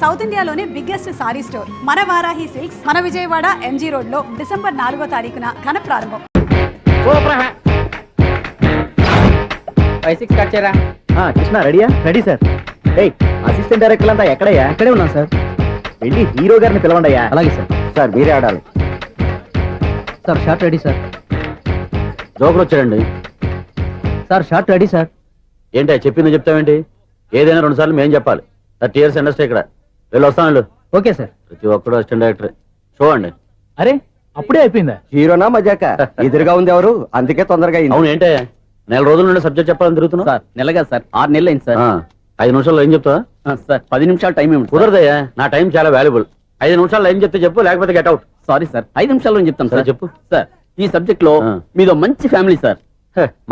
South ఇండియాలోనే biggest sorry store మన Varahi silks మన విజయవాడ ఎంజీ రోడ్ లో డిసెంబర్ 4వ తారీఖున ఘన ప్రారంభం. కృష్ణ రెడీయా? Ready sir. అసిస్టెంట్ డైరెక్టర్ అంతా ఎక్కడయ్యా? ఇక్కడే ఉన్నాం సార్. వెళ్ళి హీరో గారిని పిలవండి అయ్యా. అలాగే సార్. సార్ మీరే ఆడాలి sir. Short ready sir. Joker వచ్చాడండి సార్. Short ready sir. ఏంటి చెప్పింది చెప్తావేంటి? ఏదైనా 2 సార్లు మేం చెప్పాలి. 30 years ఇండస్ట్రీ ఇక్కడ. వెళ్ళి వస్తాను. Okay sir. ప్రతి ఒక్కడు అసిస్టెంట్ డైరెక్టర్. చూడండి. అరే అప్పుడే అయిపోయిందా? హీరోనా మజాక? ఎదురుగా ఉంది ఎవరు, అందుకే తొందరగా అయింది. అవును ఏంటే 4 రోజుల నుండి సబ్జెక్ట్ చెప్పాలని తిరుగుతున్నా సార్. నెలగా సార్, 6 నెలలు అయింది సార్. 5 నిమిషాల్లో ఏం చెప్తా సార్? 10 నిమిషాలు టైం ఏమి కుదరదయ్యా. నా టైం చాలా వాల్యుబుల్. 5 నిమిషాల్లో ఏం చెప్తే చెప్పు, లేకపోతే గెట్ అవుట్. సారీ సార్, 5 నిమిషాల్లో చెప్తాను సార్. చెప్పు సార్. ఈ సబ్జెక్ట్ లో మీదో మంచి ఫ్యామిలీ సార్.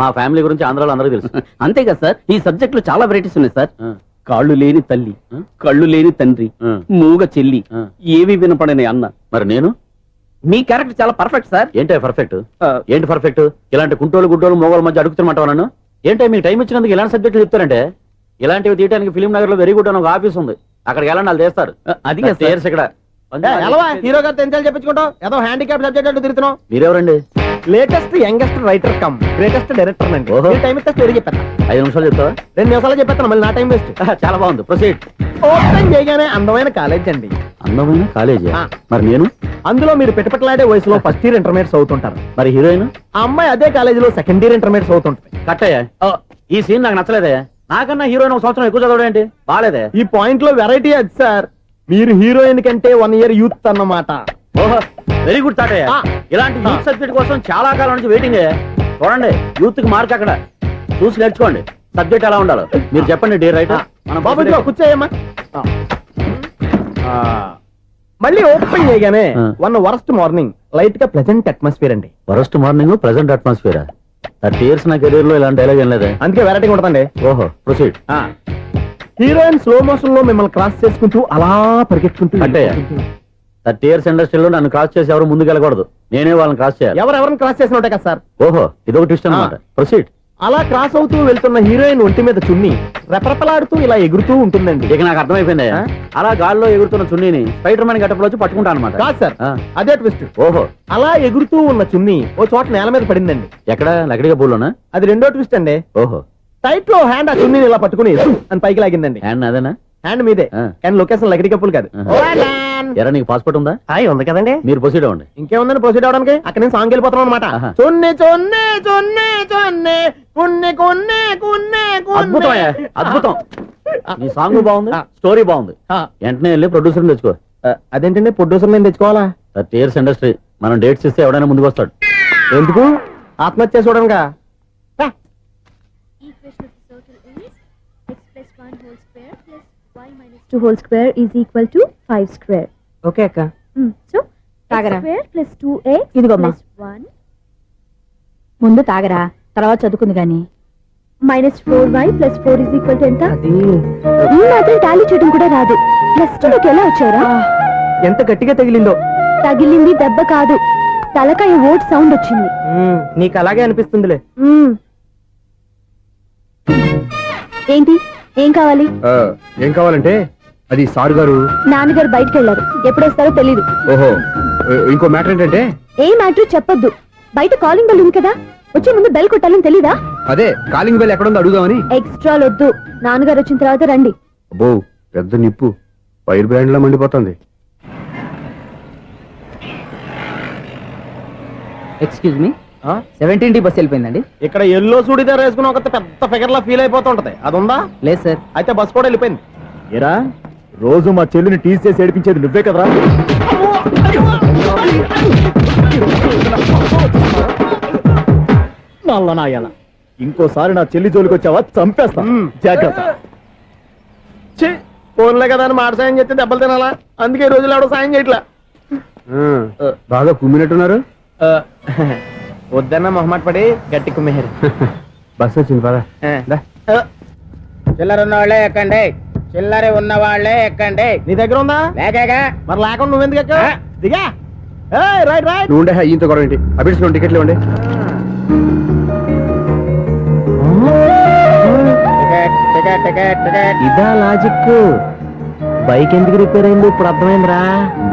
మా ఫ్యామిలీ గురించి ఆంధ్రాలో అందరికీ తెలుసు. అంతేగా సార్, ఈ సబ్జెక్ట్ లో చాలా వెరైటీస్ ఉన్నాయి సార్. కాళ్ళు లేని తల్లి, కళ్ళు లేని తండ్రి, మూగ చెల్లి, ఏవి వినపడని అన్న. మరి నేను మీ క్యారెక్టర్ చాలా పర్ఫెక్ట్ సార్. ఏంటే పర్ఫెక్ట్? ఏంటి పర్ఫెక్ట్? ఇలాంటి కుంటోలు గుడ్డోలు మోగోల మధ్య అడుగుతున్నమాట నన్ను. ఏంటో మీకు టైం ఇచ్చినందుకు ఇలాంటి సబ్జెక్టులు చెప్తారంటే, ఇలాంటివి తీయడానికి ఫిలిం నగర్ లో వెరీ గుడ్ అని ఒక ఆఫీస్ ఉంది. అక్కడికి వెళ్ళండి, వాళ్ళు చేస్తారు. అది ఇక్కడ హీరో గారు తెంచాలి చెప్పించుకుంటాం. ఏదో హ్యాండిక్యాప్ సబ్జెక్ట్ అంటే తిరుగుతున్నాం. మీరెవరండి? Latest youngest writer cum greatest director అండి. టైం ఇస్తే స్టోరీ చెప్పేస్తా. 5 నిమిషాలు చెప్తావా? 2 నిమిషాలు చెప్పేస్తాను, మళ్ళీ నా టైం వేస్ట్. చాలా బాగుంది, ప్రొసీడ్. ఓపెన్ చేయగానే అందమైన కాలేజ్ అండి. అందమైన కాలేజీ? మరి నేను అందులో మీరు పెట్టుపట్లాడే వయసులో ఫస్ట్ ఇయర్ ఇంటర్మీడియట్స్ అవుతుంటారు. మరి హీరోయిన్? ఆ అమ్మాయి అదే కాలేజీలో సెకండ్ ఇయర్ ఇంటర్మీడియట్స్ అవుతుంటది. కట్టయ్యా, ఈ సీన్ నాకు నచ్చలేదే. నాకన్నా హీరోయిన్ 1 సంవత్సరం ఎక్కువ చదవడం ఏంటి? బాలేదే. ఈ పాయింట్ లో వెరైటీ అది సార్. మీరు హీరోయిన్ కంటే 1 year యూత్ అన్నమాట. ఓహో, వెరీ గుడ్ తాటయ్య. ఇలాంటి యూత్ సబ్జెక్ట్ కోసం చాలా కాలం నుంచి వెయిటింగ్. చూడండి, యూత్ కి మార్క్ అక్కడ చూసి నేర్చుకోండి. సబ్జెక్ట్ ఎలా ఉండాలో మీరు చెప్పండి. డే రైటర్ బాబు కూర్చోయమ్మా. మళ్ళీ ఓపెన్ చేయగానే వన్ వరస్ట్ మార్నింగ్, లైట్ గా ప్లెజెంట్ అట్మాస్ఫియర్ అండి. Worst morning, present atmosphere. 30 years నా కెరీర్ లో ఇలాంటి డైలాగ్ ఏం లేదే. అందుకే వెరైటీ ఉంటుందండి. ఓహో, ప్రొసీడ్. హీరోయిన్ స్లో మోషన్ లో మిమ్మల్ని క్రాస్ చేసుకుంటూ అలా పరిగెత్తుకుంటూ అంటే 30 years ఇండస్ట్రీలో నన్ను క్రాస్ చేసి ఎవరు ముందుకు వెళ్ళకూడదు, నేనే వాళ్ళని క్రాస్ చేయాలి. ఎవరెవరిని క్రాస్ చేసిన ఉంటాయి కదా సార్. ఓహో, ఇదొక ట్విస్ట్ అన్నమాట. ప్రొసీడ్. అలా క్రాస్ అవుతూ వెళ్తున్న హీరోయిన్ ఒంటి మీద చున్ని రెపరెపలాడుతూ ఇలా ఎగురుతూ ఉంటుందండి. ఇక నాకు అర్థమైపోయింది. అలా గాల్లో ఎగురుతున్న చున్నీని స్పైడర్ మ్యాన్ గెటప్ లో వచ్చి పట్టుకుంటా అనమాట. కాదు సార్, అదే ట్విస్ట్. ఓహో, అలా ఎగురుతూ ఉన్న చున్ని ఓ చోట నేల మీద పడిందండి. ఎక్కడ? లకడిగా బూల్లోనా? అది రెండో ట్విస్ట్ అండి. ఓహో, టైట్ లో హ్యాండ్ ఆ చున్నీని ఇలా పట్టుకుని అని పైకి లాగిందండి. హ్యాండ్ అదేనా? హ్యాండ్ మీదే, కానీ లొకేషన్ లకడి కప్పులు కాదు. ఎరా, నీకు పాస్పోర్ట్ ఉందా? ఉంది కదండి. మీరు ప్రొసీడ్ అవ్వండి. ఇంకేముందని ప్రొసీడ్ అవడానికి? అక్కడ నేను సాంగ్ వెళ్ళిపోతున్నాం అనమాట. చొన్నే చొన్నే చొన్నే చొన్నే కున్నే కున్నే కున్నే. అద్భుతం, అద్భుతం. నీ సాంగ్ బాగుంది, స్టోరీ బాగుంది. వెంటనే వెళ్ళి ప్రొడ్యూసర్ తెచ్చుకో. అదేంటండి ప్రొడ్యూసర్ నేను తెచ్చుకోవాలా? 30 years ఇండస్ట్రీ, మనం డేట్స్ ఇస్తే ఎవడైనా ముందుకు వస్తాడు. ఎందుకు? ఆత్మహత్య చూడంగా. X plus 1 whole square is equal to 5 square. Okay అక్క. So తాగరా? x square plus 2x ఇదిగోమ్మా. plus 1 ముందు తాగరా, తర్వాత చదువుకుంది గాని. minus 4y plus 4 is equal to ఎంత? అది ఈ మాత్రం టాలీ చేయడం కూడా రాదు. ప్లస్ 2 లోకి ఎలా వచ్చారా? ఎంత గట్టిగా తగిలిందో. తగిలింది దెబ్బ కాదు, తలకాయ ఓట్ సౌండ్ వచ్చింది. నీకు అలాగే అనిపిస్తుందిలే. ఏంటి, ఏం కావాలి? ఏం కావాలంటే అది సారు గారు నాన్నగారు బయటకు వెళ్ళారు, ఎప్పుడొస్తారో తెలీదు. ఓహో, ఇంకో మ్యాటర్ ఏంటంటే ఏ మ్యాటర్ చెప్పొద్దు. బయట కాలింగ్ బెల్ ఉంది కదా, వచ్చే ముందు బెల్ కొట్టాలని తెలీదా? అదే కాలింగ్ బెల్ ఎక్కడుందో అడుగుదామని. ఎక్స్ట్రా వద్దు, నాన్నగారు వచ్చిన తర్వాత రండి. అబ్బో, పెద్ద నిప్పు ఫైర్ బ్రాండ్ లా మండిపోతుంది. ఎక్స్క్యూజ్ మీ, 17D బస్ వెళ్ళిపోయిందండి. ఇక్కడ ఎల్లో చూడిదార్ వేసుకుని ఒక పెద్ద ఫిగర్ లా ఫీల్ అయిపోతుంటది, అది ఉందా? లేదు సార్. అయితే బస్ కూడా వెళ్ళిపోయింది. ఏరా, రోజు మా చెల్లిని టీస్ చేసి ఏడిపించేది నువ్వే కదరా? నాయన, ఇంకోసారి నా చెల్లి జోలికి వచ్చావా చంపేస్తా, జాగ్రత్త. ఫోన్లే కదా అని మాట సాయం చేస్తే దెబ్బలు తినాలా? అందుకే ఈ రోజులు ఎవడో సాయం చేయట్లా. బాగా కుమ్మినట్టున్నారు. వద్దన్న మొహమాట పడి గట్టి కుమ్మేరు. బస్ వచ్చింది పద. చిల్లర ఉన్న వాళ్ళే ఎక్కండి, చిల్లర ఉన్న వాళ్ళే ఎక్కండి. నీ దగ్గర ఉందా? లేకేగా. మరి లేకుండా నువ్వెందుకు ఎక్క? దిగా. Right right. నువ్వు ఉండే ఈయంతో గొడవ ఏంటి? అభిడ్స్ టికెట్లు ఇవ్వండి. Ticket ticket ticket ticket. ఇదా లాజిక్. బైక్ ఎందుకు రిపేర్ అయింది ఇప్పుడు అర్థమైందిరా.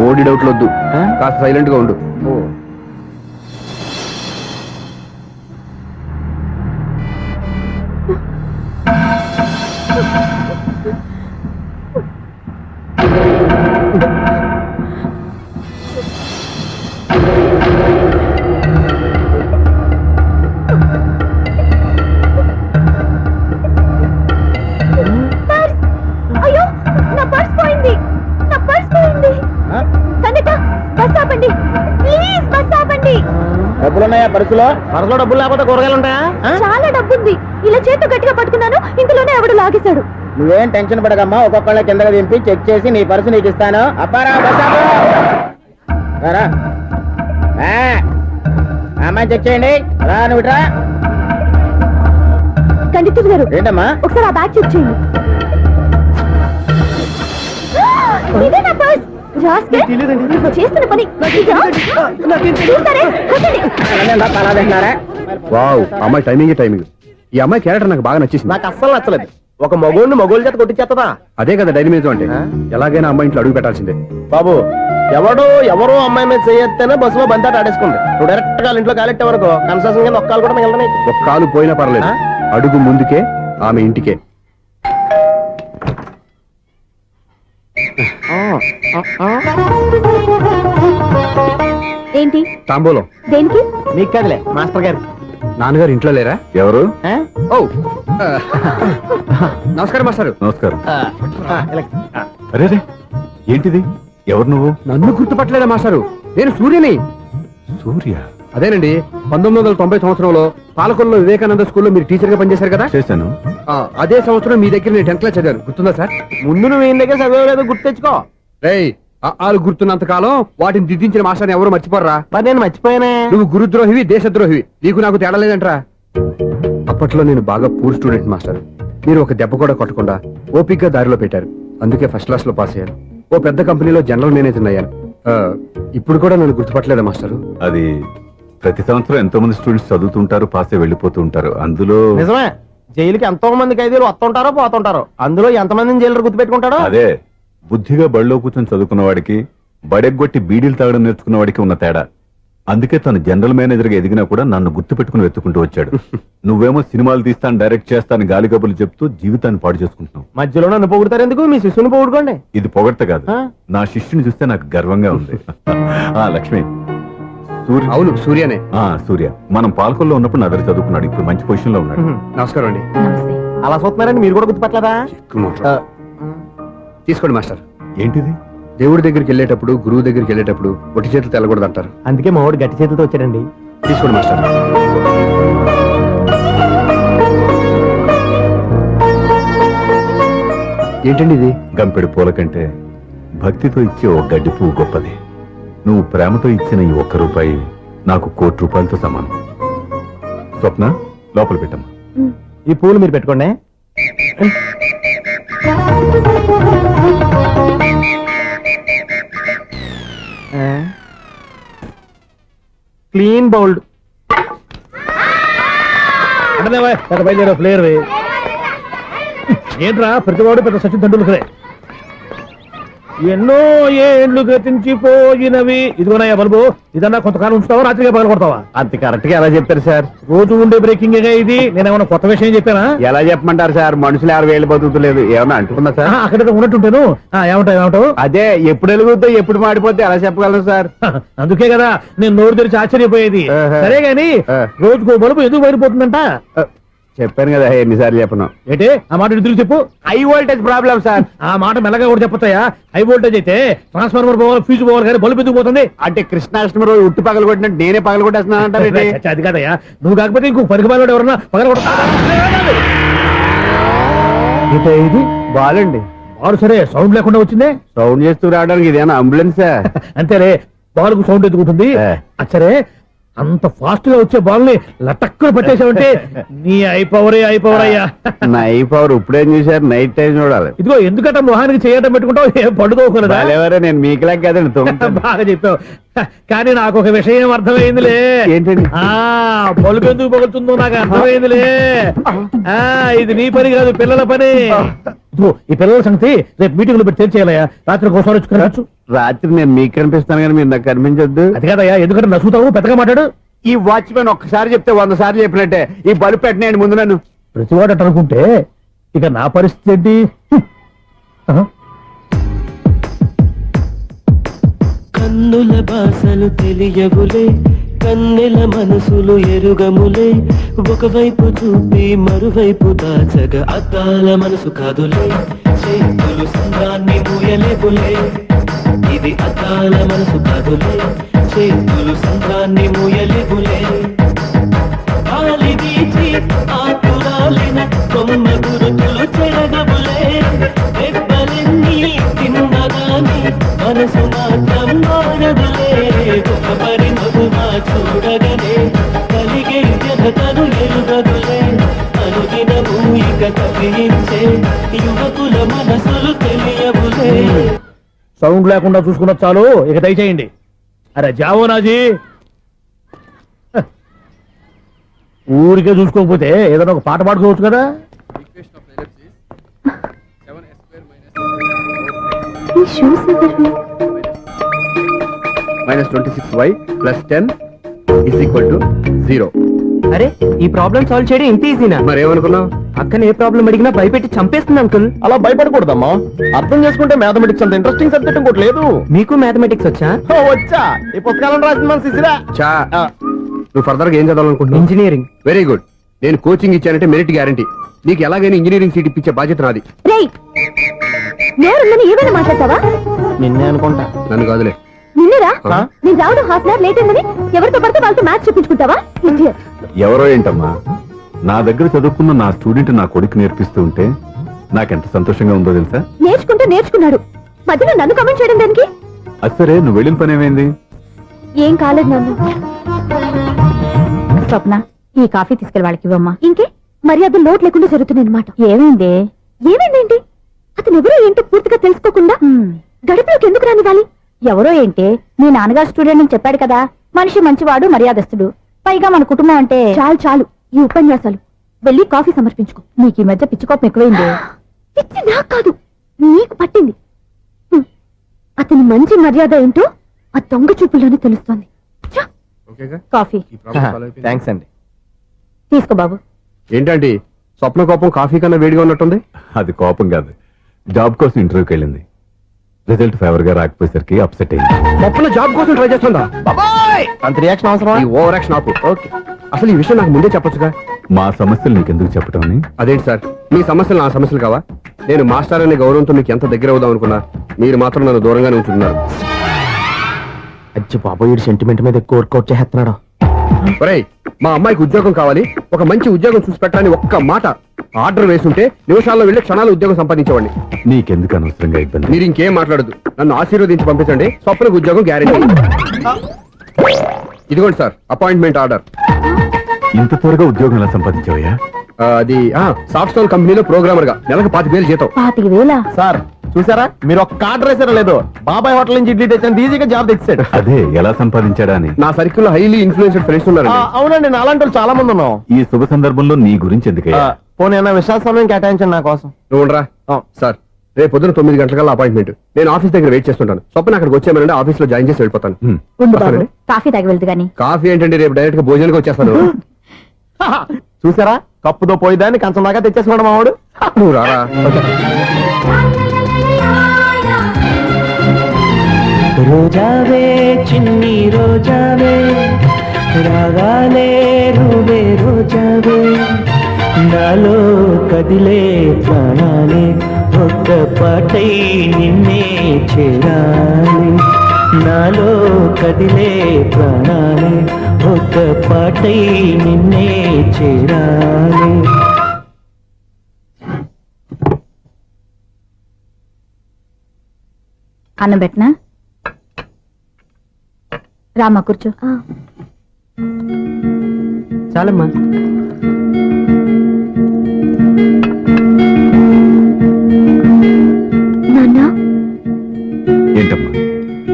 బోడీ డౌట్లు వద్దు, కాస్త సైలెంట్ గా ఉండు. అయ్యో నా పర్స్ పోయింది, నా పర్స్ పోయింది. కన్నయ్య బస్ ఆపండి ప్లీజ్, బస్ ఆపండి. డబ్బులున్నాయా పర్సులో? పరసలో డబ్బులు లేకపోతే కూరగాయలు ఉంటాయా? చాలా డబ్బుంది, ఇలా చేతితో గట్టిగా పట్టుకున్నాను, ఇంతలోనే ఎవడు లాగేశాడు. నువ్వేం టెన్షన్ పడకమ్మా, ఒక్కొక్కళ్ళ కిందకి దింపి చెక్ చేసి నీ పర్సు నీకు ఇస్తాను. అప్పారా బస్ ఆపు. రా, రా. అమ్మాయి చెక్ చేయండి. రా నువ్వు రా. కండితులు గారు ఏంటమ్మా? ఒకసారి ఆ బ్యాగ్ చెక్ చేయండి. ఇదే నా పర్స్. రాస్కెల్, నువ్వు చేస్తున్న పని ఇదా? చూస్తారే, కూర్చోండి. అలా తింటున్నారా? వావ్, అమ్మాయి టైమింగ్. ఈ అమ్మాయి క్యారెక్టర్ నాకు బాగా నచ్చేసింది. నాకు అస్సలు నచ్చలేదు. ఒక మగోడిని మగోళ్ళ చేత కొట్టించేస్తుందా? అదే కదా డైనమిజం అంటే. ఎలాగైనా అమ్మాయి ఇంట్లో అడుగు పెట్టాల్సిందే. బాబు, ఎవరో అమ్మాయి మీద చేయొత్తేనే బస్సులో బంతాట ఆడేసుకుంది. నువ్వు డైరెక్ట్ గా ఇంట్లో కాలెట్టే వరకు కన్సెషన్ కింద ఒక్కలు కూడా మిగలనే. ఒక కాలు పోయినా పర్లేదు, అడుగు ముందుకే, ఆమె ఇంటికే. ఏంటి తాంబూలం దేనికి? నీకు కదలే మాస్టర్ గారు. నాన్నగారు ఇంట్లో లేరా? ఎవరు? ఆ? ఓ నమస్కారం మాస్టారు. నమస్కారం. ఇలా. అరే ఏంటిది? ఎవరు నువ్వు? నన్ను గుర్తుపట్టలేదా మాస్టారు? నేను సూర్యని. సూర్య? అదేనండి, 1990 సంవత్సరంలో పాలకొల్లో వివేకానంద స్కూల్లో మీరు టీచర్ గా పనిచేశారు కదా. చేశాను. అదే సంవత్సరం మీ దగ్గర నేను 10th క్లాస్ చదివాను, గుర్తుందా సార్? ముందు నువ్వు ఏం దగ్గర చదవలేదు, గుర్తు తెచ్చుకో. రేయ్, ఆలు గుర్తున్నంత కాలం వాటిని దిద్దించిన మాస్టర్ని ఎవరు మర్చిపోరా? మరి నేను మర్చిపోయానే. నువ్వు గురుద్రోహివి, దేశద్రోహివి, నీకు నాకు తేడా లేదంట్రా. అప్పట్లో నేను బాగా పూర్ స్టూడెంట్ మాస్టర్. మీరు ఒక దెబ్బ కూడా కొట్టకుండా ఓపిగ్గా దారిలో పెట్టారు, అందుకే ఫస్ట్ క్లాస్ లో పాస్ అయ్యాను. ఓ పెద్ద కంపెనీలో జనరల్ మేనేజర్ అయ్యాను. ఇప్పుడు కూడా నన్ను గుర్తుపట్టలేదా మాస్టర్? అది ప్రతి సంవత్సరం ఎంతో మంది స్టూడెంట్స్ చదువుతుంటారు, పాస్ అయి వెళ్ళిపోతూ ఉంటారు. అందులో నిజమే, జైలుకి ఎంతో మంది ఖైదీలు వస్తుంటారో పోతుంటారో, అందులో ఎంతమందిని జైలు గుర్తు పెట్టుకుంటాడో. అదే బుద్ధిగా బడిలో కూర్చొని చదువుకున్న వాడికి, బడెగ్గొట్టి బీడీలు తాగడం నేర్చుకున్న వాడికి ఉన్న తేడా. అందుకే తను జనరల్ మేనేజర్ గా ఎదిగినా కూడా నన్ను గుర్తు పెట్టుకుని వెతుకుంటూ వచ్చాడు. నువ్వేమో సినిమాలు తీస్తాను, డైరెక్ట్ చేస్తాను గాలి కబుర్లు చెప్తూ జీవితాన్ని పాడు చేసుకుంటున్నావు. మధ్యలో నన్ను పొగుడతారు ఎందుకు? మీ శిష్యుని పొగుడుకోండి. ఇది పొగడ్త కాదు, ఆ? నా శిష్యుని చూస్తే నాకు గర్వంగా ఉంది. లక్ష్మి, సూర్య. అవును, సూర్యనే. సూర్య మనం పాలకొల్లో ఉన్నప్పుడు నా దగ్గర చదువుకున్నాడు, ఇప్పుడు మంచి పొజిషన్ లో ఉన్నాడు. నమస్కారం అండి. నమస్తే. అలా చూస్తున్నారండి, మీరు కూడా గుర్తుపట్టలేదా? తీసుకోండి మాస్టర్. ఏంటిది? దేవుడి దగ్గరికి వెళ్ళేటప్పుడు, గురువు దగ్గరికి వెళ్ళేటప్పుడు ఒట్టి చేతులు తెల్లకూడదు అంటారు. అందుకే మా వాడు గట్టి చేతులతో వచ్చాడండి. తీసుకోండి మాస్టర్. ఏంటండి ఇది? గంపెడు పూల కంటే భక్తితో ఇచ్చే ఓ గడ్డి పువ్వు గొప్పది. నువ్వు ప్రేమతో ఇచ్చిన ఈ ₹1 నాకు ₹1,00,00,000తో సమానం. స్వప్న, లోపల పెట్టమ్మా. ఈ పూలు మీరు పెట్టుకోండి. Clean bowled. అంటే బయలుదేరే ప్లేయర్ ఏంట్రా, ప్రతివాడు పెద్ద సచిన్ తెండూల్కరే. ఎన్నో ఏండ్లు గతించిపోయినవి. ఇదిగోనయ్యా బల్బు, ఇదన్నా కొంతకాలం ఉంచుతావా, రాత్రిగా పగల కొడతావా? అంత కరెక్ట్ గా ఎలా చెప్పారు సార్? రోజు ఉండే బ్రేకింగ్ ఇది. నేనేమన్నా కొత్త విషయం చెప్పానా? ఎలా చెప్పమంటారు సార్? మనుషులు 60 బతుకుతలేదు, ఏమన్నా అంటున్నా సార్? అక్కడ ఉన్నట్టుంటాను. ఏమంటావు? అదే, ఎప్పుడు వెలుగుతో ఎప్పుడు మాడిపోతే ఎలా చెప్పగలను సార్? అందుకే కదా నేను నోరు తెరిచి ఆశ్చర్యపోయేది. సరే గాని రోజుకో బల్బు ఎందుకు బయటపోతుందంట? చెప్పాను కదా, ఎన్నిసార్లు చెప్పను. ఏంటి ఆ మాట ఎదురు చెప్పు. High voltage problem sir. ఆ మాట మెల్లగా కూడా చెప్పొచ్చాయా? హై వోల్టేజ్ అయితే ట్రాన్స్ఫార్మర్ పోవాలి, ఫ్యూజ్ పోవాలి, కానీ బల్బు ఎందుకు పోతుంది? అంటే కృష్ణాష్టమి రోజు ఉట్టి పగలు కొట్టినట్టు నేనే పగలు కొట్టేస్తున్నాను అంటారు. అది కాదయ్యా, నువ్వు కాకపోతే ఇంకో పరిగణలో ఎవరన్నా పగల కొడతా. ఇది బాలండి. బారు సరే, సౌండ్ లేకుండా వచ్చిందే. సౌండ్ చేస్తూ రావడానికి ఇదేనా అంబులెన్సా? అంతేలే, బాల్కు సౌండ్ ఎదుగుతుంది. సరే, అంత ఫాస్ట్ గా వచ్చే బాల్ ని లటక్కులు పట్టేసావంటే నీ అయిపోవరే అయ్యా. నైట్ పవర్ ఇప్పుడేం చూసారు? నైట్ టైం చూడాలి. ఇదిగో ఎందుకంటే మొహానికి చేయటం పెట్టుకుంటావు, ఏం పడుకోకూడదా? నేను మీకులాగా కదండి. బాగా చెప్పావు. కానీ నాకు ఒక విషయం అర్థమైందిలే. ఏంటండి? బలుపు ఎందుకు పగులుతుందో నాకు అర్థమైందిలే. ఇది నీ పని కాదు, పిల్లల పని. ఇదిగో, ఈ పిల్లల సంగతి రేపు మీటింగ్ లో పెట్టి తెలిసేయాలయ్యా. రాత్రి ఒకసారి వచ్చుకోవచ్చు. రాత్రి నేను మీకు కనిపిస్తాను కానీ మీరు నాకు కనిపించొద్దు. అది కాదయ్యా, ఎందుకంటే నసుగుతావు, పెద్దగా మాట్లాడు. ఈ వాచ్మెన్ ఒక్కసారి చెప్తే 100 సార్లు చెప్పినట్టే. ఈ బల్బు పెట్టినాయండి ముందు నన్ను. ప్రతివాడు అట్ట అనుకుంటే ఇక నా పరిస్థితి ఏంటి? కన్నుల భాషలు తెలియవులే, కన్నెల మనసులు ఎరుగములే. ఒకవైపు చూపి మరువైపు దాచగ అద్దాల మనసు కాదులే. చేతులు సంద్రాన్ని మూయలేవులే, ఇది అద్దాల మనసు కాదులే. చేతులు సంద్రాన్ని మూయలేవులే. గాలి వీచి ఆకురాలిన కొమ్మ గురుతులు చెరగవులే. దెబ్బలెన్ని తిన్నగాని మనసు మాత్రం మారదులే. ఒక పరిమగుమా చూడగనే కలిగే జగతను ఎరుగదులే. అనుదినము ఇక కవించే యువకుల మనసులు తెలియవులే. సౌండ్ లేకుండా చూసుకున్న చాలు, ఇక దయచేయండి. అరే జావో నాజీ, ఊరికే చూసుకోకపోతే ఏదైనా ఒక పాట పాడుకోవచ్చు కదా. ఈ షూస్ ఎవరు? -26y + 10 = 0. అరే ఈ ప్రాబ్లం సాల్వ్ చేయడం ఇంత ఈజీనా? మరేమనుకున్నావు? అక్కనే ఏ ప్రాబ్లం అడిగినా భయపెట్టి చంపేస్తుంది అంకుల్. అలా భయపడకూడదమ్మా. అర్థం చేసుకుంటే మ్యాథమెటిక్స్ అంత ఇంట్రెస్టింగ్ సబ్జెక్ట్ ఇంకోటి లేదు. మీకు మ్యాథమెటిక్స్ వచ్చా? వచ్చా, ఈ పుస్తకాలను రాసిన మన శిశిరా. చా నువ్వు ఫర్దర్ గా ఏం చదవాలనుకుంటున్నావు? ఇంజనీరింగ్. Very good. నేను కోచింగ్ ఇచ్చానంటే మెరిట్ గ్యారంటీ. నీకు ఎలాగైనా ఇంజనీరింగ్ సీట్ ఇప్పించే బాధ్యత నాది. రేయ్, నేరుందని ఏమైనా మాట్లాడతావా? నిన్నే అనుకుంటా. నన్ను కాదులే. నిన్నరా? ఆ? నేను రావడం హాఫ్ అన్ అవర్ లేట్ అయిందని ఎవరితో పడితే వాళ్ళతో మ్యాచ్ చూపించుకుంటావా? Idiot. ఎవరో ఏంటమ్మా, నా దగ్గర చదువుకున్న నా స్టూడెంట్ నా కొడుకు నేర్పిస్తూ ఉంటే నాకెంత సంతోషంగా ఉందో తెలుసా? నేర్చుకుంటే నేర్చుకున్నాడు, మధ్యలో నన్ను కమెంట్ చేయడం దానికి? అది సరే, నువ్వు వెళ్ళిన పని ఏమైంది? ఏం కాలేదు నన్ను. స్వప్న, ఈ కాఫీ తీసుకెళ్ళి వాళ్ళకి ఇవ్వమ్మా. ఇంకే మర్యాద లోటు లేకుండా జరుగుతుంది అనమాట. ఏమైంది? ఏమైందేంటి? అతను ఎవరో ఏంటో పూర్తిగా తెలుసుకోకుండా గడపలోకి ఎందుకు రానివ్వాలి? ఎవరో ఏంటి, మీ నాన్నగారు స్టూడెంట్ అని చెప్పాడు కదా. మనిషి మంచివాడు, మర్యాదస్తుడు. పైగా మన కుటుంబం అంటే చాలు చాలు ఈ ఉపన్యాసాలు. వెళ్ళి కాఫీ సమర్పించుకో. నీకు ఈ మధ్య పిచ్చికోపం ఎక్కువైంది. పిచ్చి నాకు కాదు, నీకు పట్టింది. అతని మంచి మర్యాద ఏంటో ఆ దొంగ చూపుల్లోనే తెలుస్తోంది. ఛ! ఓకేగా? కాఫీ ఈ ప్రాబ్లం సాల్వ్ అయిపోయింది. థ్యాంక్స్ అండి. తీసుకో బాబు. ఏంటండి స్వప్న కోపం కాఫీ కన్నా వేడిగా ఉన్నట్టుంది? అది కోపం కాదు, జాబ్ కోసం ఇంటర్వ్యూకి వెళ్ళింది. రిజల్ట్ ఫేవర్ గా రాకపోయేసరికి అప్సెట్ అయింది. స్వప్న జాబ్ కోసం ట్రై చేస్తుందా? అంత రియాక్షన్ అవసరమా? ఈ ఓవర్ యాక్షన్ ఆపు. ఓకే, అసలు ఈ విషయం నాకు ముందే చెప్పొచ్చుగా. మా సమస్యలు నీకెందుకు చెప్పటం అని? అదేంటి సార్, మీ సమస్యలు నా సమస్యలు కావా? నేను మాస్టర్ అనే గౌరవంతో మీకు ఎంత దగ్గర అవుదాం అనుకున్నా, మీరు మాత్రం నన్ను దూరంగానే ఉంచుతున్నారు. అచ్చి బాబు, వీడు సెంటిమెంట్ మీద ఎక్కువ వర్కౌట్ చేస్తున్నాడు. ఒరేయ్, మా అమ్మాయికి ఉద్యోగం కావాలి, ఒక మంచి ఉద్యోగం చూసి పెట్టాలని ఒక్క మాట ఆర్డర్ వేసుంటే నిమిషాల్లో వెళ్ళి క్షణాలు ఉద్యోగం సంపాదించేవాడిని. నీకెందుకు అనవసరంగా ఇబ్బంది? మీరు ఇంకేం మాట్లాడదు, నన్ను ఆశీర్వదించి పంపించండి. స్వప్నకు ఉద్యోగం గ్యారెంటీ. ఇదిగోండి సార్, అపాయింట్మెంట్ ఆర్డర్. ఇంత త్వరగా ఉద్యోగం ఎలా సంపాదించావయ్యా? అది సాఫ్ట్వేర్ కంపెనీలో ప్రోగ్రామర్ గా నెలకు 25,000 జీతం. 25,000? సార్ చూసారా, మీరు ఒక కార్డు రేసారా లేదు, బాబాయ్ హోటల్ నుంచి ఇడ్లీ తెచ్చాను, ఈజీగా జాబ్ తెచ్చాడు. అదే ఎలా సంపాదించాడా అని. నా సర్కిల్ లో హైలీ ఇన్ఫ్లుయెన్స్డ్ ఫ్రెండ్స్ ఉన్నారు. అవునండి, నా అలాంటి వాళ్ళు చాలా మంది ఉన్నాం. ఈ శుభ సందర్భంలో నీ గురించి ఎందుకయ్యా? పోనీ అన్న విశాల సమయం కేటాయించండి నా కోసం. నువ్వు ఉండరా. సార్, రేపు పొద్దున 9 గంటలకల్లా అపాయింట్మెంట్. నేను ఆఫీస్ దగ్గర వెయిట్ చేస్తుంటాను. స్వప్న అక్కడికి వచ్చేయమనండి, ఆఫీస్ లో జాయిన్ చేసి వెళ్ళిపోతాను. ఉండు బాబు, వస్తానండి. కాఫీ తాగి వెళ్తు గాని. కాఫీ ఏంటండి, రేపు డైరెక్ట్ గా భోజనానికి వచ్చేస్తాను. చూసారా, కప్పుతో పోయిదాన్ని కంచం దాకా తెచ్చేసుకోవడం మావాడు. నువ్వు రారా. రోజావే చిన్ని రోజావే, రాగాలే రూవే రోజావే, నాలో కదిలే ప్రాణాలే ఒక్క పాటై నిన్నే చేరాలి. నాలో కదిలే ప్రాణాలే ఒక్క పాటై నిన్నే చేరాలి. అన్నం పెట్టనా? రామ్మా కూర్చో. చాలమ్మా. నాన్న, ఏంటమ్మా?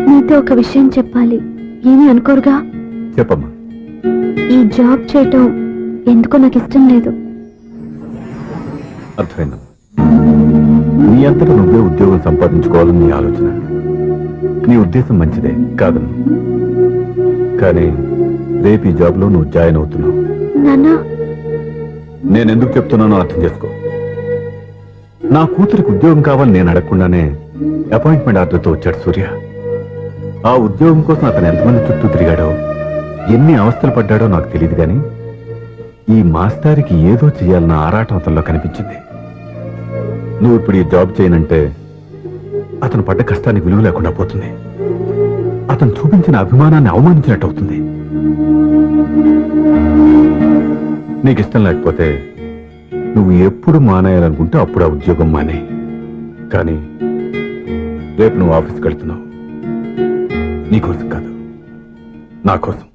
నీతో ఒక విషయం చెప్పాలి. ఏమీ అనుకోరుగా? చెప్పమ్మా. ఈ జాబ్ చేయటం ఎందుకో నాకు ఇష్టం లేదు. అర్థమైందమ్మా. నీ అంతటా నువ్వే ఉద్యోగం సంపాదించుకోవాలని నీ ఆలోచన. నీ ఉద్దేశం మంచిదే కాదమ్మా. కానీ రేపు ఈ జాబ్ లో నువ్వు జాయిన్ అవుతున్నావు. నాన్న, నేను ఎందుకు చెప్తున్నానో అర్థం చేసుకో. నా కూతురికి ఉద్యోగం కావాలని నేను అడగకుండానే అపాయింట్మెంట్ ఆర్డర్తో వచ్చాడు సూర్య. ఆ ఉద్యోగం కోసం అతను ఎంతమంది చుట్టూ తిరిగాడో, ఎన్ని అవస్థలు పడ్డాడో నాకు తెలియదు, కానీ ఈ మాస్టారికి ఏదో చెయ్యాలన్న ఆరాటం అతనిలో కనిపించింది. నువ్వు ఇప్పుడు ఈ జాబ్ చేయనంటే అతను పడ్డ కష్టానికి విలువ లేకుండా పోతుంది. అతను చూపించిన అభిమానాన్ని అవమానించినట్టు అవుతుంది. నీకు ఇష్టం లేకపోతే నువ్వు ఎప్పుడు మానేయాలనుకుంటే అప్పుడు ఆ ఉద్యోగం మానే. కానీ రేపు నువ్వు ఆఫీస్కి వెళ్తున్నావు, నీ కోసం కాదు, నా కోసం.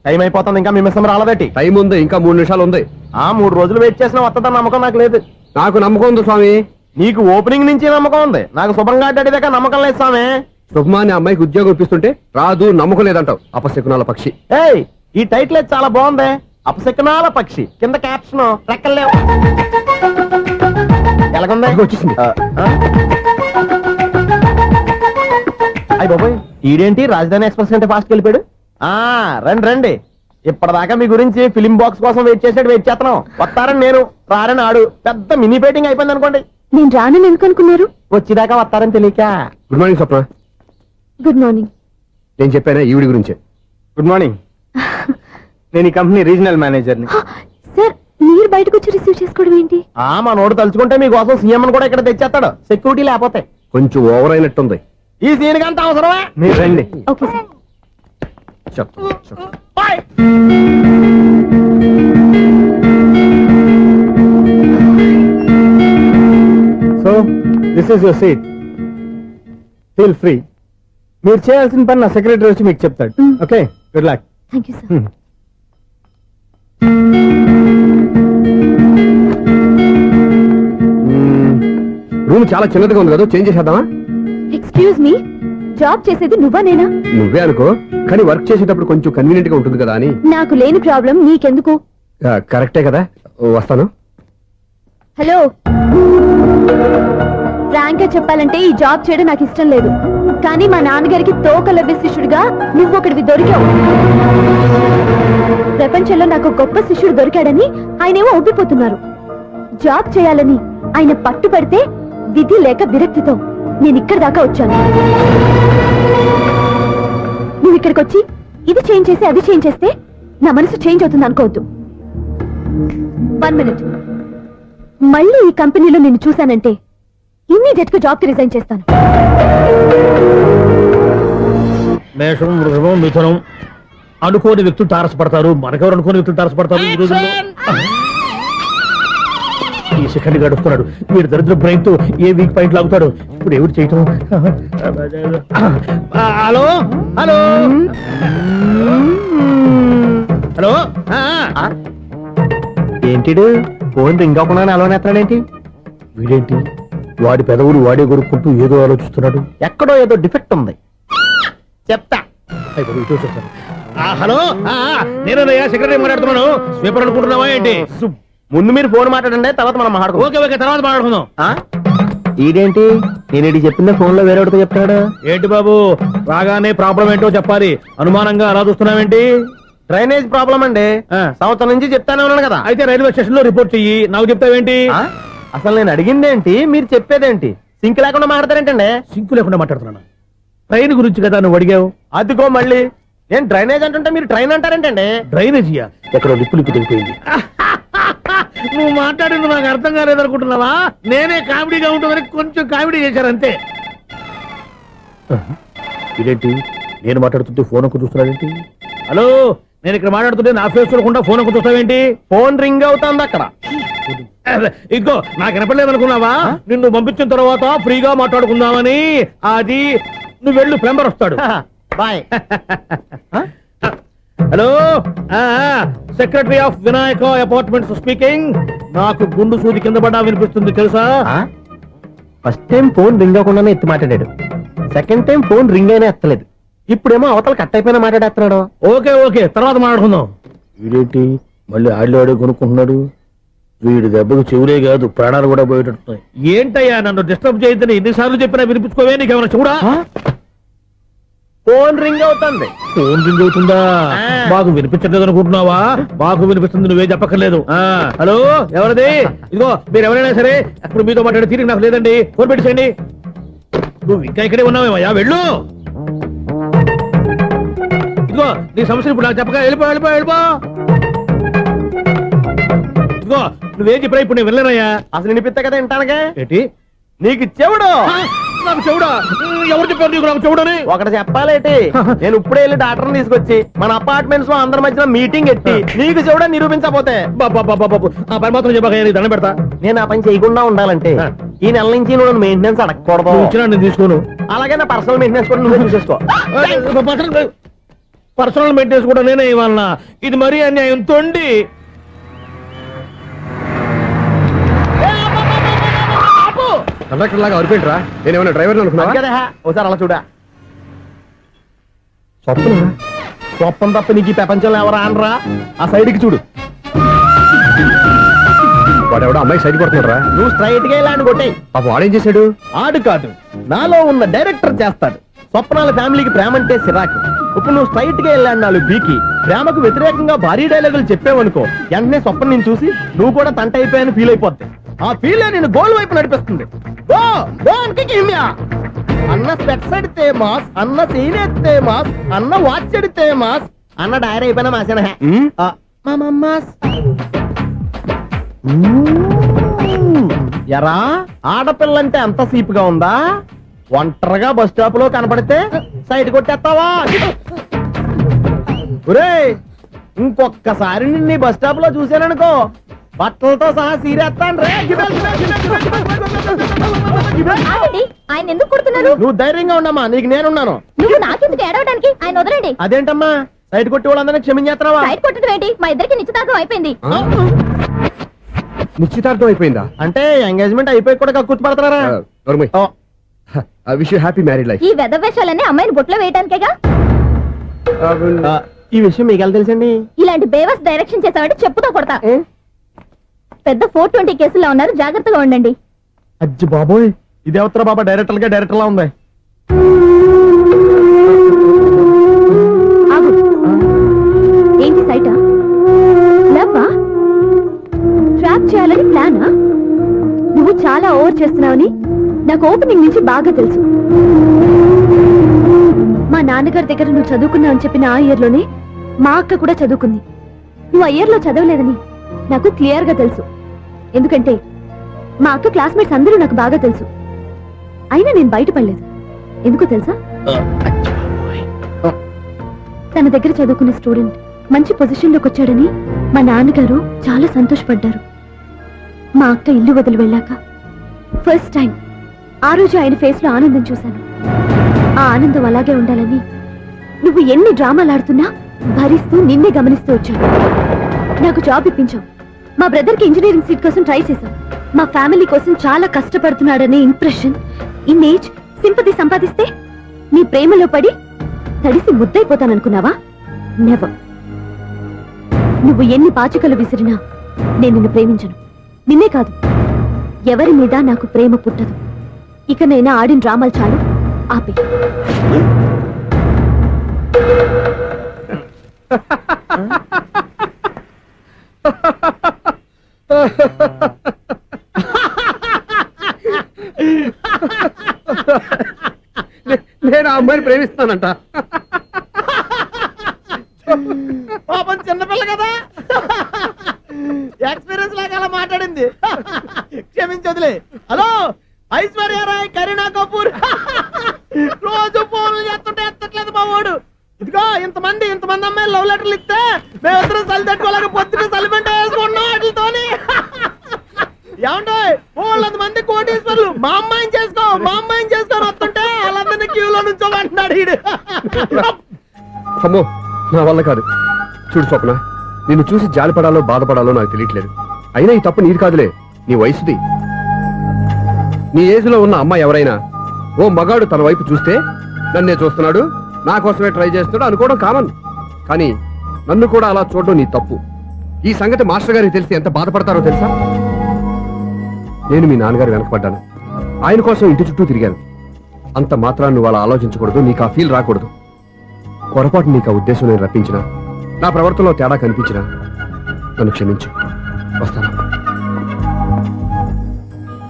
టైం అయిపోతుంది, ఇంకా మీ మిస్సం రాలేదటి. టైం ఉంది, ఇంకా 3 నిమిషాలు ఉంది. 3 రోజులు వెయిట్ చేసిన వస్తుందని నమ్మకం నాకు లేదు. నాకు నమ్మకం ఉంది స్వామి. నీకు ఓపెనింగ్ నుంచి నమ్మకం ఉంది, నాకు శుభంగా అడ్డాక నమ్మకం లేదు స్వామి. శుభమాని అమ్మాయికి ఉద్యోగం ఇప్పిస్తుంటే రాదు, నమ్మకం లేదంటావు. అపశకునాల పక్షి. ఏయ్, ఈ టైటిల్ అయితే చాలా బాగుంది. అపశకునాల పక్షి, కింద క్యాప్షన్ రెక్కలేవు. ఎలాగుంది? వచ్చేసింది. అయ్య బాబోయ్, ఈడేంటి రాజధాని ఎక్స్ప్రెస్ కంటే ఫాస్ట్ వెళ్ళిపోయాడు. రండి రండి. ఇప్పటిదాకా మీ గురించి ఫిలిం బాక్స్ కోసం వెయిట్ చేస్తున్నాం. వస్తారని నేను, రారని ఆడు. పెద్ద మినీ పేటింగ్ అయిపోయింది అనుకోండి. నేను రానని ఎందుకు అనుకున్నారు? వచ్చేదాకా వస్తారని తెలియక. Good morning Swapna. Good morning. నేను చెప్పానా ఈవిడి గురించే. Good morning. నేను ఈ కంపెనీ రీజనల్ మేనేజర్ని. సార్, మీరు బయటకు వచ్చి రిసీవ్ చేసుకోవడం ఏంటి? మా నోడు తలుచుకుంటే మీకోసం సీఎం అని కూడా ఇక్కడ తెచ్చేస్తాడు, సెక్యూరిటీ లేకపోతే. కొంచెం ఓవర్ అయినట్టుంది. ఈ సీన్ కంత అవసరమా? మీరు రండి. Okay sir. So this is your seat, feel free. మీరు చేయాల్సిన పని నా సెక్రటరీ వచ్చి మీకు చెప్తాడు. Okay, good luck. Thank you sir. Room చాలా చిన్నదిగా ఉంది కదా, చేంజ్ చేసేద్దామా? ఎక్స్క్యూజ్ మీ, జాబ్ చేసేది నువ్వా నేనా? నువ్వే అనుకో, కానీ వర్క్ చేసేటప్పుడు కొంచెం కన్వీనియంట్ గా ఉంటుంది కదా అని. నాకు లేని ప్రాబ్లం నీకెందుకు? కరెక్టే కదా, వస్తాను. హలో, ఫ్రాంక్ గా చెప్పాలంటే ఈ జాబ్ చేయడం నాకు ఇష్టం లేదు. కానీ మా నాన్నగారికి తోక లవ్య శిష్యుడిగా నువ్వు ఒకటివి దొరికావు. ప్రపంచంలో నాకు గొప్ప శిష్యుడు దొరికాడని ఆయనేమో ఒప్పిపోతున్నారు. జాబ్ చేయాలని ఆయన పట్టు పడితే విధి లేక విరక్తితో నేను ఇక్కడి దాకా వచ్చాను. నువ్వు ఇక్కడికి వచ్చి ఇది చేంజ్ చేసి అది చేంజ్ చేస్తే నా మనసు చేంజ్ అవుతుంది అనుకోవద్దు. 1 మినిట్. మళ్ళీ ఈ కంపెనీలో నిన్ను చూశానంటే ఇమ్మీడియట్ గా జాబ్ కి రిజైన్ చేస్తాను. మేషం, వృషభం, మిథునం. అనుకోని వ్యక్తులు తారసపడతారు. మనకెవరు అనుకోని వ్యక్తులు తారసపడతారు ఈ రోజుల్లో? ఈ సెకండ్ గడుస్తున్నాడు. వీడు దరిద్ర బ్రెయిన్ తో ఏ వీక్ పాయింట్ లాగుతాడు. ఇప్పుడు ఎవరు చేయటం? Hello hello hello. ఏంటిడు ఫోన్ రింగ్ అవ్వకుండా అలవనేస్తాడేంటి? వీడేంటి వాడి పెదవులు వాడే కొరుక్కుంటూ ఏదో ఆలోచిస్తున్నాడు. ఎక్కడో ఏదో డిఫెక్ట్ ఉంది, చెప్తా. హలో, నేనయ్యా సెక్రటరీ మాట్లాడుతున్నాను. స్వీపర్ అనుకుంటున్నావా ఏంటి? ముందు మీరు ఫోన్ మాట్లాడండి, తర్వాత మనం మాట్లాడుకో. ఓకే ఓకే, తర్వాత మాట్లాడుకుందాం. ఈడేంటి నేను చెప్పిందే ఫోన్ లో వేరే ఒకటి చెప్తాడు. ఏంటి బాబు, రాగానే ప్రాబ్లం ఏంటో చెప్పాలి. అనుమానంగా అలా చూస్తున్నావేంటి? డ్రైనేజ్ ప్రాబ్లం అండి. సంవత్సరం నుంచి చెప్తానే ఉన్నాను కదా. అయితే రైల్వే స్టేషన్ లో రిపోర్ట్ చెయ్యి. నాకు చెప్తావేంటి? అసలు నేను అడిగిందేంటి, మీరు చెప్పేదేంటి? సింక్ లేకుండా మాట్లాడతారేంటండి? సింకు లేకుండా మాట్లాడుతున్నాను. ట్రైన్ గురించి కదా నువ్వు అడిగావు. అదిగో మళ్ళీ నేను డ్రైనేజ్ అంటుంటే మీరు ట్రైన్ అంటారేంటండి? డ్రైనేజీయా? ఎక్కడో లిప్పు లిప్పు తెలిపోయింది. నువ్వు మాట్లాడింది నాకు అర్థం కాలేదనుకుంటున్నావా? నేనే కామెడీగా ఉంటుందని కొంచెం కామెడీ చేశారంతే. ఇదేంటి నేను మాట్లాడుతుంటే ఫోన్ ఒక్క చూస్తున్నావేంటి? హలో, నేను ఇక్కడ మాట్లాడుతుంటే నా ఫేస్ చూడకుండా ఫోన్ ఒక్క చూస్తావేంటి? ఫోన్ రింగ్ అవుతుంది అక్కడ. ఇదిగో నాకు వినపడలేదు అనుకున్నావా? నిన్ను పంపించిన తర్వాత ఫ్రీగా మాట్లాడుకుందామని. అది నువ్వు వెళ్ళు, ప్లంబర్ వస్తాడు. Bye. Hello, secretary of Vinayaka apartments speaking. నాకు గుండు సూది కింద పడ్డా వినిపిస్తుంది తెలుసా? ఫస్ట్ టైం ఫోన్ రింగ్ అవ్వకుండానే ఎత్తి మాట్లాడాడు, సెకండ్ టైం ఫోన్ రింగ్ అయినా ఎత్తలేదు, ఇప్పుడేమో అవతల కట్ అయిపోయినా మాట్లాడేస్తున్నాడు. ఓకే ఓకే, తర్వాత మాట్లాడుకుందాం. వీడేంటి మళ్ళీ ఆడి కొనుక్కుంటున్నాడు? వీడి దెబ్బకు చెవులే కాదు ప్రాణాలు కూడా పోయేటట్టున్నాయి. ఏంటయ్యా నన్ను డిస్టర్బ్ చేయొద్దని ఎన్నిసార్లు చెప్పినా వినిపించుకోవే, నీకేమైనా చూడా? ఫోన్ రింగ్ అవుతుంది. ఫోన్ రింగ్ అవుతుందా? మాకు వినిపించలేదు అనుకుంటున్నావా? మాకు వినిపిస్తుంది, నువ్వే చెప్పక్కర్లేదు. హలో, ఎవరిది? ఇదిగో మీరు ఎవరైనా సరే అప్పుడు మీతో మాట్లాడే తీరిక నాకు లేదండి, ఫోన్ పెట్టేసేయండి. నువ్వు ఇంకా ఇక్కడే ఉన్నావేమయ్యా, వెళ్ళు. ఇదిగో నీ సమస్యలు ఇప్పుడు నాకు చెప్పక వెళ్ళిపో వెళ్ళిపో వెళ్ళిపో. ఇదిగో నువ్వేం చెప్పరా ఇప్పుడు నేను వెళ్ళానయ్యా. అసలు వినిపిస్తా కదా వింటానుగా. ఏంటి నీకు చెవుడు? నాకు చెవుడా? ఎవరు చెప్పారు నీకు నాకు చెవుడని? ఒకటి చెప్పాలేటి, నేను ఇప్పుడే వెళ్ళి డాక్టర్ని తీసుకొచ్చి మన అపార్ట్మెంట్స్ లో అందరి మధ్యన మీటింగ్ ఎట్టి నీకు చెవుడా నిరూపించకపోతే బాబు ఆ పని మాత్రం చెప్పక నీకు దండం పెడతా. నేను ఆ పని చేయకుండా ఉండాలంటే ఈ నెల నుంచి నువ్వు మెయింటెనెన్స్ అడగకూడదు. నువ్వు ఇచ్చినా నేను తీసుకోను. అలాగే నా పర్సనల్ మెయింటెనెన్స్ కూడా నువ్వే చూసేసుకో. పర్సనల్ మెయింటెనెన్స్ కూడా నేనే ఇవ్వాలన్నా? ఇది మరీ అన్యాయం తొండి. కండక్టర్ లాగా అరిపోయింట్రా, నేనేమన్నా డ్రైవర్ అనుకున్నా? కదా ఒకసారి అలా చూడా. స్వప్న స్వప్నం తప్ప నీకు ఈ ప్రపంచంలో ఎవరా అనరా? ఆ సైడ్ కి చూడు. వాడెవడో అమ్మాయి సైడ్ కొడుతున్నారా? నువ్వు స్ట్రైట్ గా ఇలా కొట్టే. పాప వాడేం చేశాడు? ఆడు కాదు, నాలో ఉన్న డైరెక్టర్ చేస్తాడు. స్వప్నాల ఫ్యామిలీకి ప్రేమ అంటే సిరాకు. ఇప్పుడు నువ్వు స్ట్రైట్ గా వెళ్ళాడు నాలుగు బీకి ప్రేమకు వ్యతిరేకంగా భారీ డైలాగులు చెప్పావనుకో, వెంటనే స్వప్నం నేను చూసి నువ్వు కూడా తంట అయిపోయాను ఫీల్ అయిపోద్ది. ఆ ఫీల్ నేను గోల్ వైపు నడిపిస్తుంది. అన్న స్పెట్స్ అడితే మాస్, అన్న సీన్ ఎత్తే మాస్, అన్న వాచ్ అడితే మాస్, అన్న డైర్ అయిపోయినా మాసేనా ఎరా ఆడపిల్లంటే అంత సీప్ గా ఉందా? ఒంటరిగా బస్ స్టాప్ లో కనపడితే సైడ్ కొట్టేస్తావా? ఒరేయ్, ఇంకొక్కసారి నిన్ను బస్ స్టాప్ లో చూసాననుకో బట్టలతో సహా సీరేస్తాను రే. ఆయన ఎందుకు కొడుతున్నారు? నువ్వు ధైర్యంగా ఉండమ్మా, నీకు నేనున్నాను. నువ్వు నాకెందుకు ఏడవడానికి? ఆయన వదలండి. అదేంటమ్మా సైడ్ కొట్టి వాళ్ళందరినీ క్షమించేస్తున్నావా? సైడ్ కొట్టడం ఏంటి? మా ఇద్దరికి నిశ్చితార్థం అయిపోయింది. నిశ్చితార్థం అయిపోయిందా? అంటే ఎంగేజ్మెంట్ అయిపోయి కూడా కక్కుర్తి పడతారా? Wish you happy married life. ఈ వెధవేషాలన్నీ అమ్మాయిని బొట్లో వేయడానికేగా. ఈ విషయం మీకు ఎలా తెలుసండి? ఇలాంటి బేవస్ డైరెక్షన్ చేసావంటే చెప్పుతో కొడతా. పెద్ద 420 కేసుల్లో ఉన్నారు, జాగ్రత్తగా ఉండండి. అజ్జి బాబోయ్, ఇది అవతర బాబా డైరెక్టర్ లా ఉంది. ఆగు. ఏంటి సైటా? లవ్వా? ట్రాప్ చేయాలని ప్లానా? నువ్వు చాలా ఓవర్ చేస్తున్నావని నాకు ఓపెనింగ్ నుంచి బాగా తెలుసు. మా నాన్నగారి దగ్గర నువ్వు చదువుకున్నావు అని చెప్పిన ఆ ఇయర్ లోనే మా అక్క కూడా చదువుకుంది. నువ్వు ఆ ఇయర్ లో చదవలేదని నాకు క్లియర్ గా తెలుసు. ఎందుకంటే మా అక్క క్లాస్మేట్స్ అందరూ నాకు బాగా తెలుసు. అయినా నేను బయటపడలేదు. ఎందుకో తెలుసా? తన దగ్గర చదువుకున్న స్టూడెంట్ మంచి పొజిషన్ లోకి వచ్చాడని మా నాన్నగారు చాలా సంతోషపడ్డారు. మా అక్క ఇల్లు వదిలి వెళ్ళాక ఫస్ట్ టైం ఆ రోజు ఆయన ఫేస్ లో ఆనందం చూశాను. ఆ ఆనందం అలాగే ఉండాలని నువ్వు ఎన్ని డ్రామాలు ఆడుతున్నా భరిస్తూ నిన్నే గమనిస్తూ వచ్చాను. నాకు జాబ్ ఇప్పించావు. మా బ్రదర్ కి ఇంజనీరింగ్ సీట్ కోసం ట్రై చేశాం. మా ఫ్యామిలీ కోసం చాలా కష్టపడుతున్నాడనే ఇంప్రెషన్, ఇమేజ్, సింపతి సంపాదిస్తే నీ ప్రేమలో పడి తడిసి ముద్దైపోతాననుకున్నావా? నెవర్. నువ్వు ఎన్ని పాచికలు విసిరినా నేను నిన్ను ప్రేమించను. నిన్నే కాదు, ఎవరి మీద నాకు ప్రేమ పుట్టదు. ఇకనైనా ఆడిన డ్రామాలు చాలు, ఆపే. నేను ఆ అమ్మాయిని ప్రేమిస్తానంట. పాపం చిన్నపిల్ల కదా, ఎక్స్పీరియన్స్ లాగా అలా మాట్లాడింది. క్షమించదులే. హలో, ఐశ్వర్యరాయ్, కరీనా కపూర్ రోజు ఫోన్లు చేస్తుంటే ఎత్తట్లేదు మా వాడు. ఇదిగో ఇంతమంది అమ్మాయిలు లవ్ లెటర్లు ఇస్తే మేమిద్దరం చలి తట్టుకోలేక పొద్దున చలిమంట వేసుకున్నాం వాటితోని. ఏమంటే వాళ్ళంత మంది కోటీశ్వర్లు మా అమ్మాయిని చేసుకో వస్తుంటే వాళ్ళందరినీ క్యూలో నుంచోమంటున్నాడు వీడు. అమ్మో, నా వల్ల కాదు. చూడు స్వప్న, నిన్ను చూసి జాలిపడాలో బాధపడాలో నాకు తెలియట్లేదు. అయినా ఈ తప్పు నీది కాదులే, నీ వయసుది. నీ ఏజ్లో ఉన్న అమ్మాయి ఎవరైనా ఓ మగాడు తన వైపు చూస్తే నన్నే చూస్తున్నాడు, నా కోసమే ట్రై చేస్తున్నాడు అనుకోవడం కామన్. కానీ నన్ను కూడా అలా చూడడం నీ తప్పు. ఈ సంగతి మాస్టర్ గారికి తెలిసి ఎంత బాధపడతారో తెలుసా? నేను మీ నాన్నగారు వెనకపడ్డాను, ఆయన కోసం ఇంటి చుట్టూ తిరిగాను. అంత మాత్రాన్ని నువ్వు అలా ఆలోచించకూడదు, నీకు ఆ ఫీల్ రాకూడదు. పొరపాటు నీకు ఆ ఉద్దేశం నేను రప్పించిన, నా ప్రవర్తనలో తేడా కనిపించిన నన్ను క్షమించు. వస్తాను.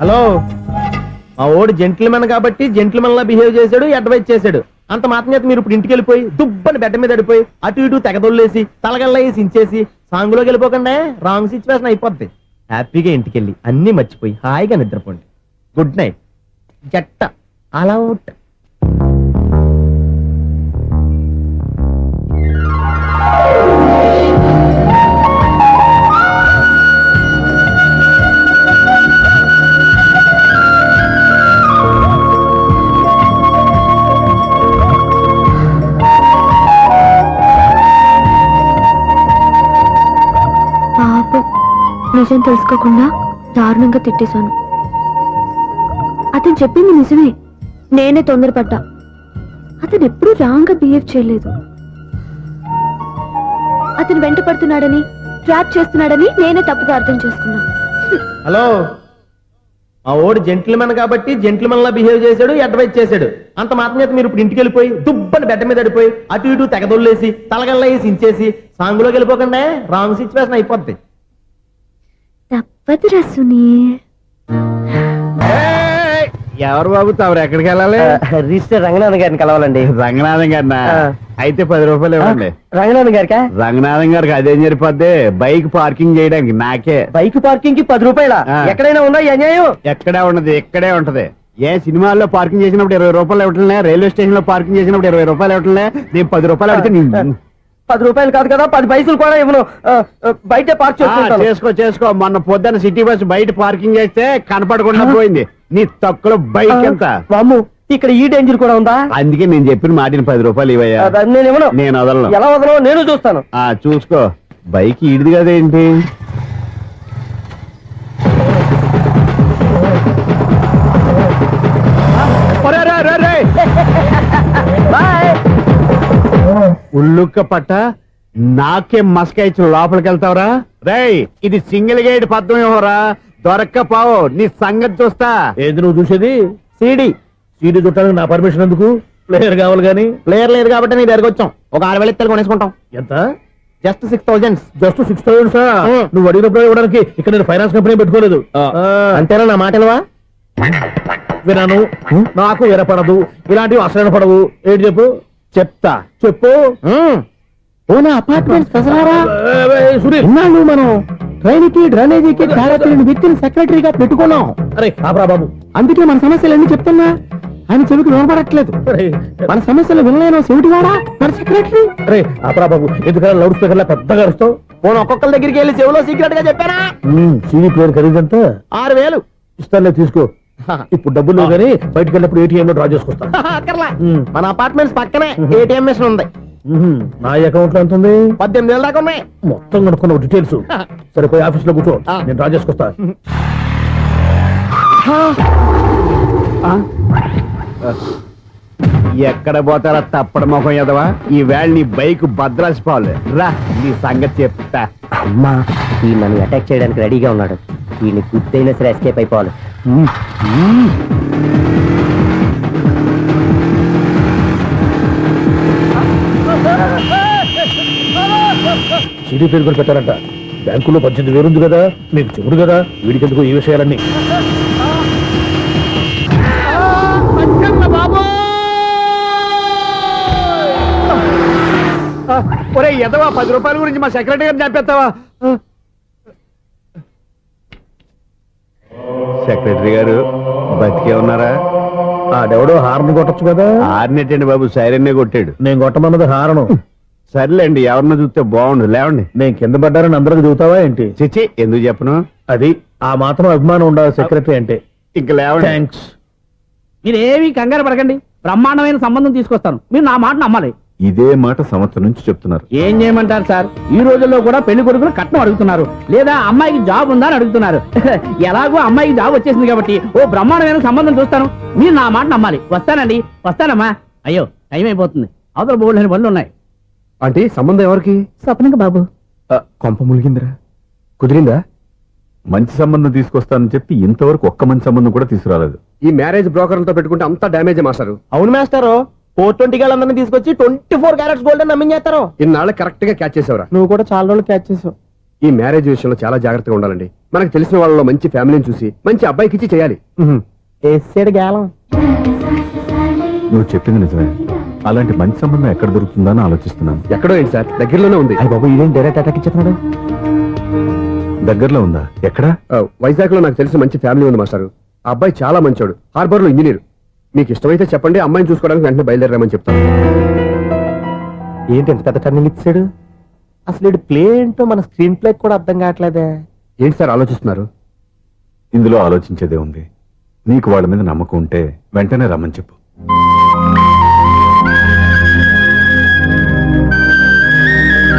హలో, మా ఓడు జెంటిల్మెన్ కాబట్టి జెంటిల్మెన్ లా బిహేవ్ చేశాడు, అడ్వైజ్ చేశాడు. అంత మాత్రం చేత మీరు ఇప్పుడు ఇంటికి వెళ్ళిపోయి దుబ్బని బెడ్ మీద పడిపోయి అటు ఇటు తెగదొల్లేసి తలగల్లేసి ఇంచేసి సాంగులోకి వెళ్ళిపోకుండా రాంగ్ సిచ్యువేషన్ అయిపోద్ది. హ్యాపీగా ఇంటికి వెళ్ళి అన్ని మర్చిపోయి హాయిగా నిద్రపోండి. Good night. జట్ట అలా అవుట్. పాపం, నిజం తెలుసుకోకుండా దారుణంగా తిట్టేశాను. అతను చెప్పింది నిజమే, నేనే తొందరపడ్డా. అతను ఎప్పుడూ రాంగ్ గా బిహేవ్ చేయలేదు. అతను వెంట పడుతున్నాడని, ట్రాప్ చేస్తున్నాడని నేనే తప్పుగా అర్థం చేసుకున్నా. హలో, మా ఓడు జెంటిల్మెన్ కాబట్టి జెంటిల్మెన్ లా బిహేవ్ చేశాడు, అడ్వైజ్ చేశాడు. అంత మాత్రం చేత మీరు ఇప్పుడు ఇంటికి వెళ్ళిపోయి దుబ్బని బెడ్ మీద పడిపోయి అటు ఇటు తెగదొల్లేసి తలగల్లేసి ఇంచేసి సాంగులోకి వెళ్ళిపోకుండా రాంగ్ సిచ్యువేషన్ అయిపోద్ది. తప్పదురా సునీల్. ఎవరు బాబు తమరు ఎక్కడికి వెళ్ళాలి? రిజిస్టర్ రంగనాథన్ గారిని కలవాలండి. రంగనాథం గారినా? అయితే 10 రూపాయలు ఇవ్వండి. రంగనాథన్ గారికా? రంగనాథం గారికి అదేం సరిపోద్ది, బైక్ పార్కింగ్ చేయడానికి నాకే. బైక్ పార్కింగ్ కి 10 రూపాయల? ఎక్కడైనా ఉందా ఈ అన్యాయం? ఎక్కడే ఉన్నది, ఇక్కడే ఉంటది. ఏ సినిమాల్లో పార్కింగ్ చేసినప్పుడు 20 రూపాయలు ఇవ్వట్లే, రైల్వే స్టేషన్ లో పార్కింగ్ చేసినప్పుడు 20 రూపాయలు ఇవ్వట్లే, నేను 10 రూపాయలు అడిగితే 10 రూపాయలు కాదు కదా, 10 పైసలు కూడా ఇవ్వను. బయట పార్క్ చేసుకో. మొన్న పొద్దున్న సిటీ బస్ బయట పార్కింగ్ చేస్తే కనపడకుండా పోయింది. నీ తక్కువ బైక్ ఎంత? వామ్ము, ఇక్కడ ఈ డేంజర్ కూడా ఉందా? అందుకే నేను చెప్పిన మాటిని 10 రూపాయలు ఇవ్వయా. నేను ఇవ్వను. నేను వదలను. ఎలా వదలను? నేను చూస్తాను. చూసుకో. బైక్ ఈడిది కదేంటి? ఉల్లుక్క పట్ట నాకే మస్క ఇచ్చి లోపలికి వెళ్తావరా? రేయ్, ఇది సింగిల్ గేట్ పద్మం ఇవ్వరా, దొరక్కపోవు నీ సంగతి చూస్తా. ఏంది నువ్వు చూసేది? సీడీ చుట్టానికి నా పర్మిషన్ ఎందుకు? ప్లేయర్ కావాలి గానీ. ప్లేయర్ లేదు కాబట్టి నీ దగ్గరకు వచ్చాం. ఒక 6,000 ఇత్తలు కొనేసుకుంటాం. ఎంత? జస్ట్ 6,000. Just 6,000 sir? నువ్వు అడిగినప్పుడు ఇవ్వడానికి ఇక్కడ నేను ఫైనాన్స్ కంపెనీ పెట్టుకోలేదు. అంతేనా? నా మాటలువా? వినాను, నాకు వినపడదు, ఇలాంటివి అసలు పడవు. ఏంటి చెప్పు? చెప్తా. చెప్పు. ఓనా అపార్ట్మెంట్స్ ప్రజలారా, సునీల్, ఇన్నాళ్ళు మనం ట్రైన్కి డ్రైనేజీకి తేడా వ్యక్తిని సెక్రటరీగా పెట్టుకున్నాం. అరే ఆపరా బాబు. అందుకే మన సమస్యలన్నీ చెప్తున్నా ఆయన చెవికి వినపడట్లేదు. మన సమస్యలు వినలేను చెవిటివాడా మన సెక్రటరీ. అరే ఆపరా బాబు, ఎందుకన్నా లౌడ్ స్పీకర్ లా పెద్దగా అరుస్తావు? పోను ఒక్కొక్కరి దగ్గరికి వెళ్ళి చెవిలో సీక్రెట్ గా చెప్పానా? CD player ఖరీదంతా 6,000. ఇస్తానులే, తీసుకో. ఇప్పుడు డబ్బులు లేవు కానీ బయటకు వెళ్ళినప్పుడు ఏటీఎం లో డ్రా చేసుకొస్తా. అక్కర్లా, మన అపార్ట్మెంట్స్ పక్కనే ఏటీఎం మిషన్ ఉంది. నా అకౌంట్ లో ఎంత ఉంది? 18,000 దాకా ఉన్నాయి. మొత్తం కనుక్కున్న డీటెయిల్స్. సరిపోయి ఆఫీస్ లో కూర్చో, నేను డ్రా చేసుకొస్తా. ఎక్కడ పోతారా తప్పడ మొఖం ఎదవా? ఈ వేళ నీ బైక్ భద్రాసిపోవాలి. రా, నీ సంగతి చెప్తా. అమ్మా, ఈ నన్ను అటాక్ చేయడానికి రెడీగా ఉన్నాడు. వీడిని గుర్తైనా సరే ఎస్కేప్ అయిపోవాలి. సీడీ ప్లేయర్ కూడా పెట్టారంట. బ్యాంకులో 18,000 ఉంది కదా, మీకు చెబుడు కదా, వీడికెందుకు ఈ విషయాలన్నీ? ఒరే ఎదవా, 10 రూపాయల గురించి మా సెక్రటరీ గారిని చంపేస్తావా? సెక్రటరీ గారు బతికే ఉన్నారా? ఆడెవడో హార్న్ కొట్టచ్చు కదా. ఆరినట్టండి బాబు, సైరన్నే కొట్టాడు. నేను కొట్టమన్నది హారను. సర్లేండి, ఎవరన్నా చూస్తే బాగుండు. లేవండి. నేను కింద పడ్డారని అందరికి చూతావా ఏంటి? చిచ్చి, ఎందుకు చెప్పను? అది ఆ మాత్రం అభిమానం ఉండాలి సెక్రటరీ అంటే. ఇంక లేవండి. థ్యాంక్స్. మీరేమీ కంగారు పడకండి, బ్రహ్మాండమైన సంబంధం తీసుకొస్తాను. మీరు నా మాట నమ్మాలి. ఇదే మాట సంవత్సరం నుంచి చెప్తున్నారు. ఏం చేయమంటారు సార్, ఈ రోజుల్లో కూడా పెళ్లి కొడుకులు కట్నం అడుగుతున్నారు, లేదా అమ్మాయికి జాబ్ ఉందా అని అడుగుతున్నారు. ఎలాగో అమ్మాయికి జాబ్ వచ్చేసింది కాబట్టి ఓ బ్రహ్మాండమైన సంబంధం చూస్తాను. మీరు నా మాట నమ్మాలి. వస్తానండి, వస్తానమ్మా. అయ్యో టైం అయిపోతుంది, అవతల బోల్డని పనులు ఉన్నాయి. ఆంటీ సంబంధం ఎవరికి? స్వప్నకు బాబు. కొంప ములిగిందిరా. కుదిరిందా? మంచి సంబంధం తీసుకొస్తానని చెప్పి ఇంతవరకు ఒక్క మంచి సంబంధం కూడా తీసుకురాలేదు. ఈ మ్యారేజ్ బ్రోకర్లతో పెట్టుకుంటే అంతా డ్యామేజ్ మాస్టారు. అవును మాస్టారు, 420 గాళ్ళందరినీ తీసుకొచ్చి 24 క్యారెట్స్ గోల్డ్ అని నమ్మించేస్తారు. ఇన్నాళ్ళ కరెక్ట్ గా క్యాచ్ చేసేవరా. నువ్వు కూడా చాలా రోజులు క్యాచ్ చేసావు. ఈ మ్యారేజ్ విషయంలో చాలా జాగ్రత్తగా ఉండాలండి. మనకు తెలిసిన వాళ్ళలో మంచి ఫ్యామిలీని చూసి మంచి అబ్బాయికి ఇచ్చి చేయాలి. వేసాడు గేలం. నువ్వు చెప్పింది నిజమే. అలాంటి మంచి సంబంధం ఎక్కడ దొరుకుతుందా అని ఆలోచిస్తున్నాను. ఎక్కడో ఏంటి సార్, దగ్గరలోనే ఉంది. అయ్య బాబు, ఇదేం డైరెక్ట్ అటాక్ ఇచ్చేస్తున్నాడు. దగ్గరలో ఉందా? ఎక్కడా? వైజాగ్ లో నాకు తెలిసిన మంచి ఫ్యామిలీ ఉంది మాస్టారు. ఆ అబ్బాయి చాలా మంచోడు, హార్బర్ లో ఇంజనీర్. మీకు ఇష్టమైతే చెప్పండి, అమ్మాయిని చూసుకోవడానికి వెంటనే బయలుదేరామని చెప్తాను. ఏంటి ఎంత పెద్ద టర్నింగ్ ఇచ్చాడు? అసలు ఇటు ప్లే ఏంటో మన స్క్రీన్ ప్లే కూడా అర్థం కావట్లేదే. ఏంటి సార్ ఆలోచిస్తున్నారు? ఇందులో ఆలోచించేదే ఉంది. నీకు వాళ్ళ మీద నమ్మకం ఉంటే వెంటనే రమ్మని చెప్పు.